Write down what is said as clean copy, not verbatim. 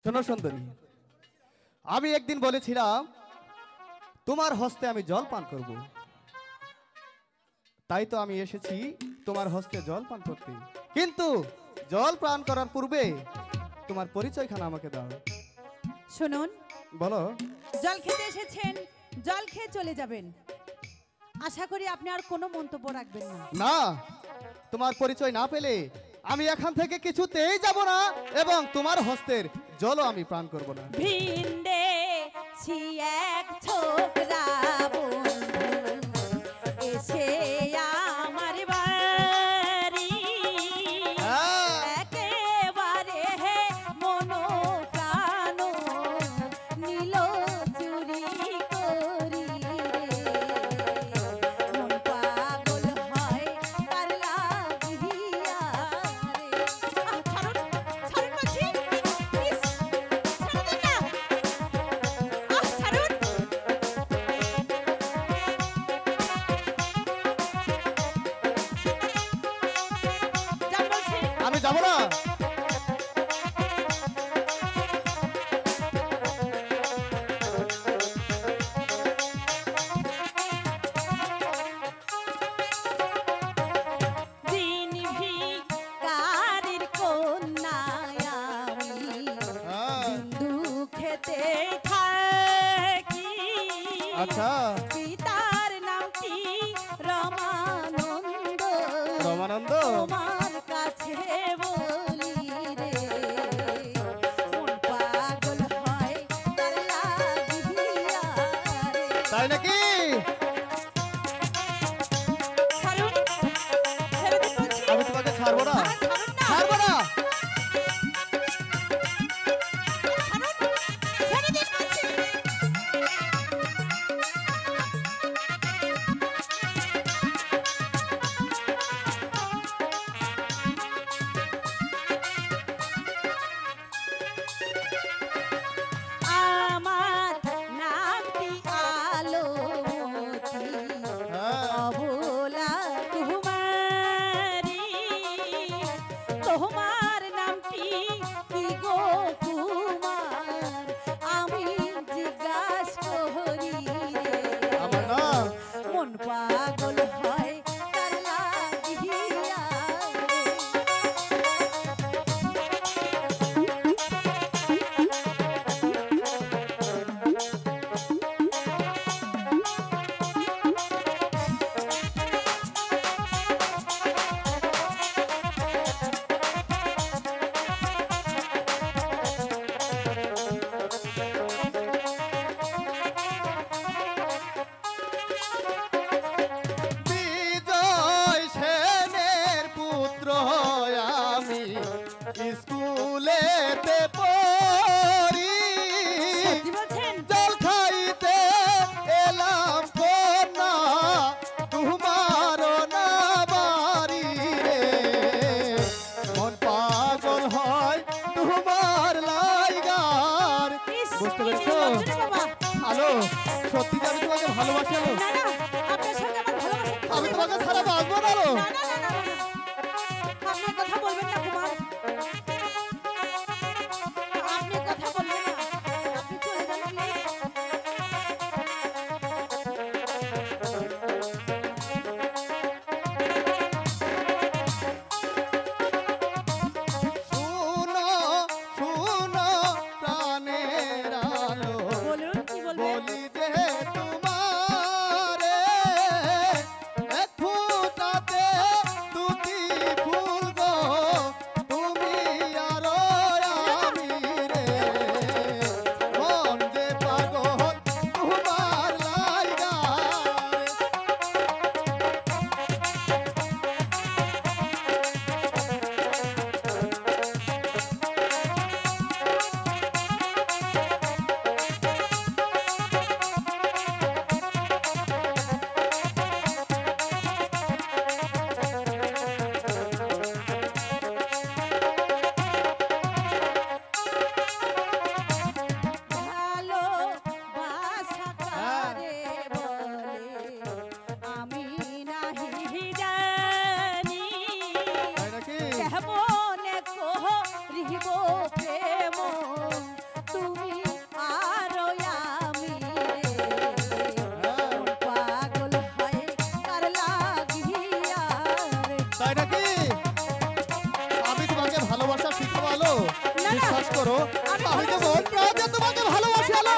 শোনো সুন্দরী, আমি একদিন বলেছিলাম তোমার হস্তে আমি জল পান করব, তাই তো আমি এসেছি তোমার হস্তে জল পান করতে। কিন্তু জল পান করার পূর্বে তোমার পরিচয়খানা আমাকে দাও। শুনুন, বলো। জল খেতে এসেছেন, জল খেয়ে চলে যাবেন। আশা করি আপনি আর কোনো মন্তব্য রাখবেন না। না, তোমার পরিচয় না পেলে আমি এখান থেকে কিছুতেই যাব না এবং তোমার হস্তের জলও আমি পান করব না। ভিন্দে সি এক ছোকরা বন্ধু এসে আমার বাড়ি, একেবারে হে মন প্রাণ নীল চুরি করি রে, মন পাগল হয় তার লাগিয়া রে। ছাড়ুন, ছাড়ুন বলছি, প্লিজ ছেড়ে দিন না। ছাড়ুন। যান বলছি। আমি যাব না। দিন ভিকারির কন্যা আমি, বিন্দু খেতে থাকি। আচ্ছা, পিতার নাম কি রমানন্দ, রমানন্দ। তোমার কাছে বলি রে, মন পাগল হয় তার লাগিয়া রে। তাই নাকি? ছাড়ুন, ছেড়ে দিন বলছি। আমি তোমাকে ছাড়বো না, ছাড়ুন না। ছাড়বো না। ছাড়ুন, ছেড়ে দিন বলছি। আমার নামটি আলোমতি, অবলা কুমারী। তোমার নামটি কি গো কুমার, আমি জিজ্ঞাসা করি রে, আমার নাম মন পাগল হয় তার লাগিয়া রে। বিজয় সেনের পুত্র আমি, স্কুলেতে পড়ি। সত্যি বলছেন? জল খাইতে এলাম কন্যা তোমার না বাড়ি রে, মন পাগল হয় তোমার লাইগার। ইস, বুঝতে কি পেরেছো? নির্লজ্জ রে বাবা। হ্যালো, সত্যি আমি তোমাকে ভালোবাসি। না না, আপনার সঙ্গে আমার ভালোবাসা কিছু আমি নেই। তোমাকে ছাড়া বাঁচবো না। না না না না না, না। আপনি কথা বলবেন না কুমার, আপনি কথা বলবেন না, আপনি চলে যান প্লিজ। শুনো শুনো প্রাণের আলো, বলুন কি বলবেন। বলি যে তোমারে এক ফুটাতে করো, আমি আমি কোনো তো মন প্রাণে তোমাকে ভালোবাসি আলো।